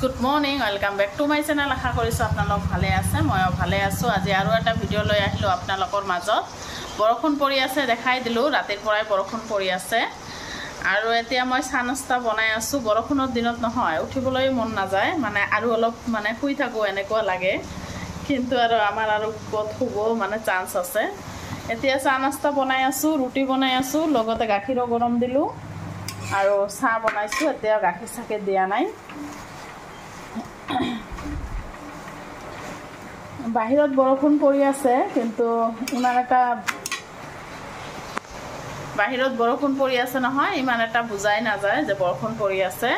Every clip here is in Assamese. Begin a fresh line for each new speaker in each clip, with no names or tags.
Good morning welcome back to my channel. আশা কৰিছোঁ আপোনালোক ভালে আছে, ময়ো ভালে আছোঁ। আজি আৰু এটা ভিডিঅ' লৈ আহিলোঁ আপোনালোকৰ মাজত। বৰষুণ পৰি আছে, দেখাই দিলোঁ, ৰাতিৰ পৰাই বৰষুণ পৰি আছে। আৰু এতিয়া মই চাহ নাস্তা বনাই আছোঁ। বৰষুণৰ দিনত নহয়, উঠিবলৈ মন নাযায়, মানে আৰু অলপ শুই থাকোঁ এনেকুৱা লাগে, কিন্তু আৰু আমাৰ আৰু ক'ত শুব চান্স আছে। এতিয়া চাহ নাস্তা বনাই আছোঁ, ৰুটি বনাই আছোঁ, লগতে গাখীৰো গৰম দিলোঁ আৰু চাহ বনাইছোঁ। এতিয়া গাখীৰ চাখীৰ দিয়া নাই। বাহিৰত বৰষুণ পৰি আছে, কিন্তু ইমান এটা বাহিৰত বৰষুণ পৰি আছে নহয়, ইমান এটা বুজাই নাযায় যে বৰষুণ পৰি আছে।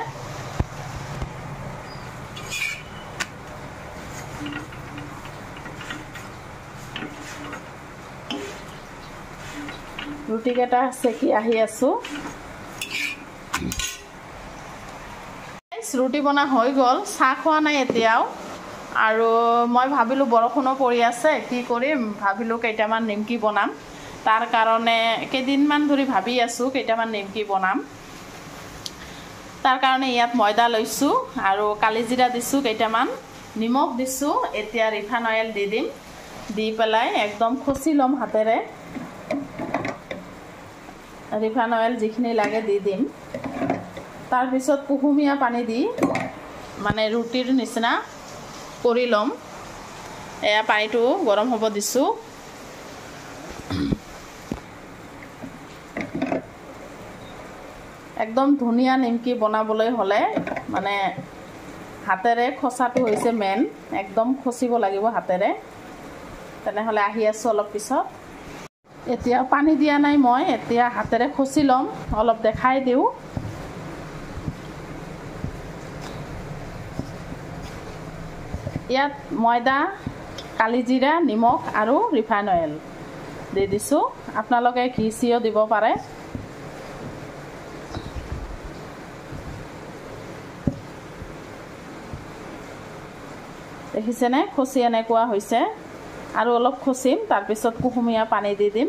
ৰুটিকেইটা চেকি আহি আছোঁ। ৰুটি বনা হৈ গ'ল, চাহ খোৱা নাই এতিয়াও। আৰু মই ভাবিলোঁ বৰষুণো পৰি আছে, কি কৰিম, ভাবিলোঁ কেইটামান নিমকি বনাম। তাৰ কাৰণে কেইদিনমান ধৰি ভাবি আছোঁ কেইটামান নিমকি বনাম। তাৰ কাৰণে ইয়াত ময়দা লৈছোঁ আৰু কালিজিৰা দিছোঁ, কেইটামান নিমখ দিছোঁ। এতিয়া ৰিফাইন অইল দি দিম, দি পেলাই একদম খচি ল'ম হাতেৰে। ৰিফাইন অইল যিখিনি লাগে দি দিম। তাৰপিছত কুহুমীয়া পানী দি ৰুটিৰ নিচিনা কৰি ল'ম। এয়া পানীটো গৰম হ'ব দিছোঁ। একদম ধুনীয়া নিমকি বনাবলৈ হ'লে হাতেৰে খচাটো হৈছে মেইন, একদম খচিব লাগিব হাতেৰে। তেনেহ'লে আহি আছোঁ অলপ পিছত। এতিয়া পানী দিয়া নাই মই, এতিয়া হাতেৰে খচি ল'ম, অলপ দেখাই দিওঁ। ইয়াত ময়দা, কালিজিৰা, নিমখ আৰু ৰিফাইন অইল দি দিছোঁ। আপোনালোকে ঘি চিও দিব পাৰে। দেখিছেনে, খচি এনেকুৱা হৈছে। আৰু অলপ খচিম, তাৰপিছত কুহুমীয়া পানী দি দিম।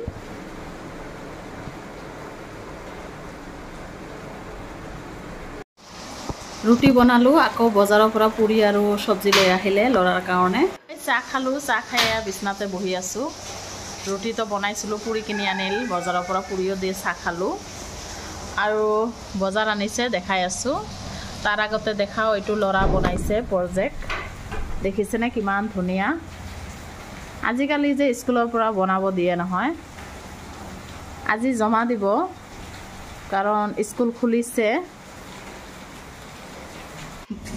ৰুটি বনালোঁ, আকৌ বজাৰৰ পৰা পুৰি আৰু চব্জি লৈ আহিলে ল'ৰাৰ কাৰণে। চাহ খালোঁ, চাহ খাই বিচনাতে বহি আছোঁ। ৰুটিটো বনাইছিলোঁ, পুৰি কিনি আনিল বজাৰৰ পৰা, পুৰিও দি চাহ খালোঁ। আৰু বজাৰ আনিছে, দেখাই আছোঁ। তাৰ আগতে দেখাওঁ, এইটো ল'ৰা বনাইছে প্ৰজেক্ট। দেখিছেনে কিমান ধুনীয়া। আজিকালি যে স্কুলৰ পৰা বনাব দিয়ে নহয়, আজি জমা দিব, কাৰণ স্কুল খুলিছে।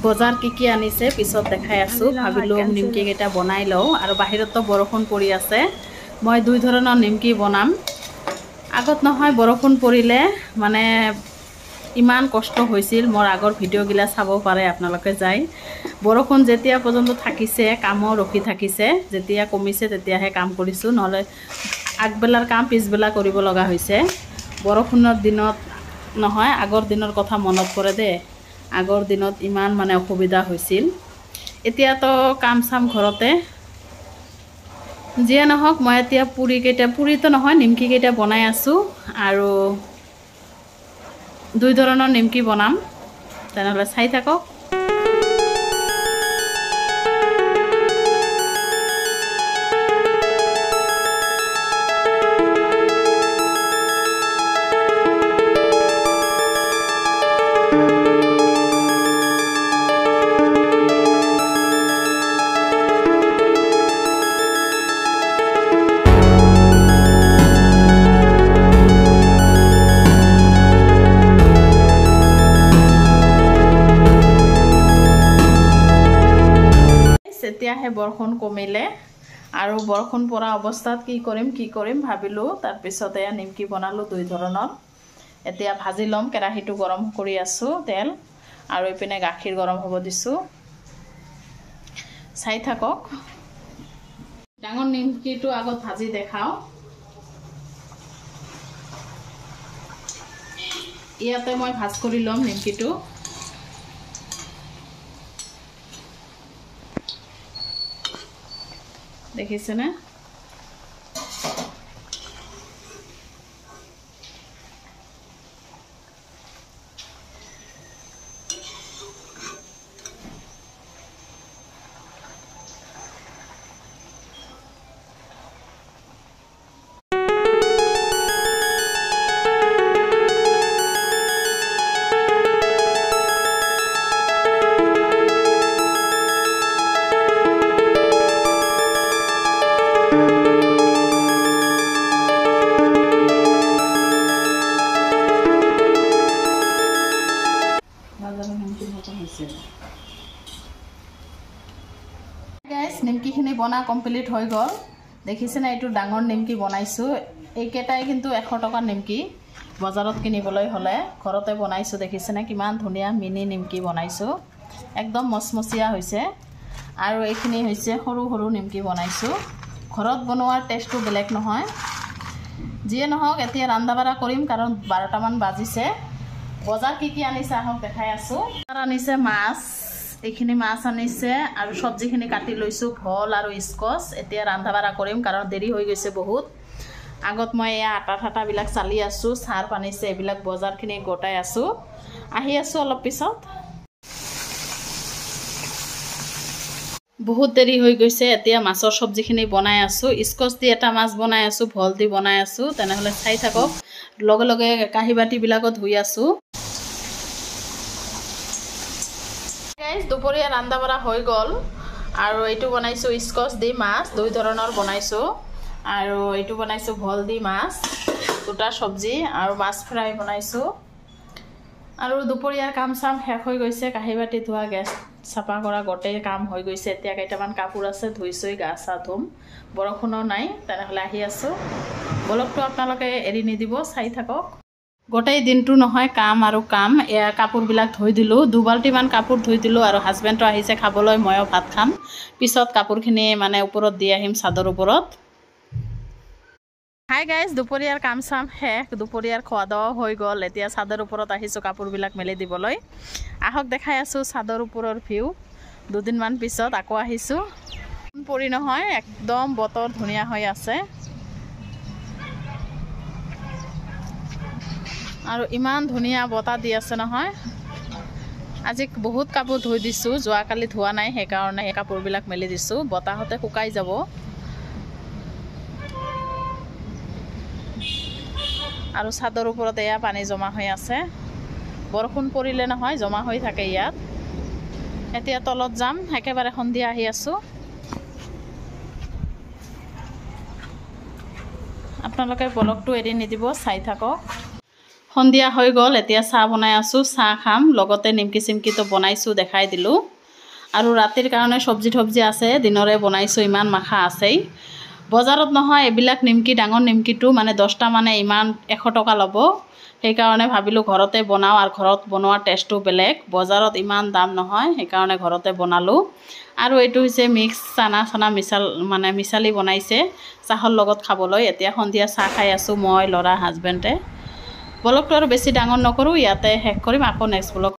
বজাৰ কি আনিছে পিছত দেখাই আছোঁ। ভাবিলোঁ নিমকি কেইটা বনাই লওঁ, আৰু বাহিৰতো বৰষুণ পৰি আছে। মই দুই ধৰণৰ নিমকি বনাম। আগত নহয়, বৰষুণ পৰিলে ইমান কষ্ট হৈছিল। মোৰ আগৰ ভিডিঅ'গিলা চাব পাৰে আপোনালোকে যাই। বৰষুণ যেতিয়া পৰ্যন্ত থাকিছে, কামো ৰখি থাকিছে, যেতিয়া কমিছে তেতিয়াহে কাম কৰিছোঁ, নহ'লে আগবেলাৰ কাম পিছবেলা কৰিব লগা হৈছে। বৰষুণৰ দিনত নহয়, আগৰ দিনৰ কথা মনত পৰে দেই। আগৰ দিনত ইমান অসুবিধা হৈছিল। এতিয়াতো কাম চাম ঘৰতে। যিয়ে নহওক, মই এতিয়া পুৰিটো নহয়, নিমকি কেইটা বনাই আছোঁ। আৰু দুই ধৰণৰ নিমকি বনাম, তেনেহ'লে চাই থাকক। এতিয়াহে বৰষুণ কমিলে, আৰু বৰষুণ পৰা অৱস্থাত কি কৰিম ভাবিলোঁ। তাৰপিছতে নিমকি বনালোঁ দুই ধৰণৰ। এতিয়া ভাজি ল'ম। কেৰাহীটো গৰম কৰি আছোঁ, তেল, আৰু এইপিনে গাখীৰ গৰম হ'ব দিছোঁ। চাই থাকক। ডাঙৰ নিমকিটো আগত ভাজি দেখাওঁ। ইয়াতে মই ভাজ কৰি ল'ম নিমকিটো। দেখিছেনে? হৈছে গাইস নিমকিখিনি বনা কমপ্লিট হৈ গ'ল দেখিছে না এইটো ডাঙৰ নিমকি বনাইছো এইকেটাই কিন্তু 100 টকা নিমকি বজাৰত কিনিবলৈ হলে ঘৰতে বনাইছো দেখিছে না কিমান ধুনিয়া মিনি নিমকি বনাইছো একদম মসমসিয়া হৈছে আৰু এইখিনি হৈছে সৰু সৰু নিমকি বনাইছো ঘৰত বনোৱাৰ টেষ্টটো বেলেগ নহয় যিয়ে নহওক এতিয়া ৰান্ধাবাৰা কৰিম কাৰণ 12টা মান বাজিছে বজাৰ কি আনিছে আহক দেখাই আছো আনিছে মাছ এইখিনি মাছ আনিছে আৰু সবজিখিনি কাটি লৈছো ভল আৰু স্কচ এতিয়া ৰান্ধাবাৰা কৰিম কাৰণ দেৰি হৈ গৈছে বহুত আগত মই এয়া আটা ঠাটা বিলাক চালি আছো সাৰ পানিছে এবিলাক বজাৰখিনি গোটাই আছো আহি আছো অলপ পিছত বহুত দেৰি হৈ গৈছে এতিয়া মাছৰ সবজিখিনি বনাই আছো স্কচ দি এটা মাছ বনাই আছো ভল দি বনাই আছো তেনেহলে চাই থাকক লগে লগে কাহি বাটি বিলাকত ধুই আছো গাইস দুপৰীয়া ৰান্ধা বঢ়া হৈ গল আৰু এইটো বনাইছো স্কচ দি মাছ দুই ধৰণৰ বনাইছো আৰু এইটো বনাইছো ভল দি মাছ দুটা সবজি আৰু মাছ ফ্ৰাই বনাইছো আৰু দুপৰীয়াৰ কাম সাম শেষ হৈ গৈছে কাহি বাটি ধোৱা গেছ সাফা কৰা গোটেই কাম হৈ গৈছে এতিয়া কেইটামান কাপোৰ আছে ধুইছই গা সা ধুম বৰখনো নাই তেনেহলে আহি আছো বলকটো আপোনালোকে এৰি নিদিব চাই থাকক গোটেই দিনটো নহয় কাম আৰু কাম এয়া কাপোৰ বিলাক ধুই দিলো দুবালটি মান কাপোৰ ধুই দিলো আৰু হাজবেণ্ডটো আহিছে খাবলৈ ময়ো ভাত খাম পিছত কাপোৰখিনি মানে ওপৰত দি আহিম চাদৰ ওপৰত হাই গাইস দুপৰীয়াৰ কাম সাম শেষ দুপৰীয়াৰ খোৱা দাও হৈ গল এতিয়া চাদৰ ওপৰত আহিছো কাপোৰ বিলাক মেলি দিবলৈ আহক দেখাই আছো চাদৰ ওপৰৰ ভিউ দুদিন মান পিছত আকৌ আহিছো পৰি নহয় একদম বতৰ ধুনিয়া হৈ আছে আৰু ইমান ধুনিয়া বতা দি আছে নহয় আজি বহুত কাপোৰ ধুই দিছো যোৱা কালি ধোৱা নাই হে কাৰণে এই কাপোৰ বিলাক মেলি দিছো বতাহতে শুকাই যাব আৰু চাদৰ ওপৰত এয়া পানী জমা হৈ আছে বৰষুণ পৰিলে নহয় জমা হৈ থাকে ইয়াত এতিয়া তলত যাম একেবাৰে সন্ধিয়া আহি আছো আপোনালোকে ব্লগটো এৰি নিদিব চাই থাকক সন্ধিয়া হৈ গল এতিয়া চাহ বনাই আছো চাহ খাম লগতে নিমকি সিমকিটো বনাইছো দেখাই দিলো আৰু ৰাতিৰ কাৰণে সবজি থবজি আছে দিনৰে বনাইছো ইমান মাখা আছেই বজাৰত নহয় এবিলাক নিমকি ডাঙৰ নিমকিটো মানে 10টা মানে ইমান 100 টকা লব সেই কাৰণে ভাবিলো ঘৰতে বনাও আৰু ঘৰত বনোৱাৰ টেষ্টটো বেলেগ বজাৰত ইমান দাম নহয় সেই কাৰণে ঘৰতে বনালো আৰু এটো হৈছে মিক্স চানা মিছালি বনাইছে চাহৰ লগত খাবলৈ এতিয়া সন্ধিয়া চাহ খাই আছো মই লৰা হাজবেণ্ডে ব্লগটো আৰু বেছি ডাঙৰ নকৰো ইয়াতে শেষ কৰিম আকৌ নেক্সট ব্লগ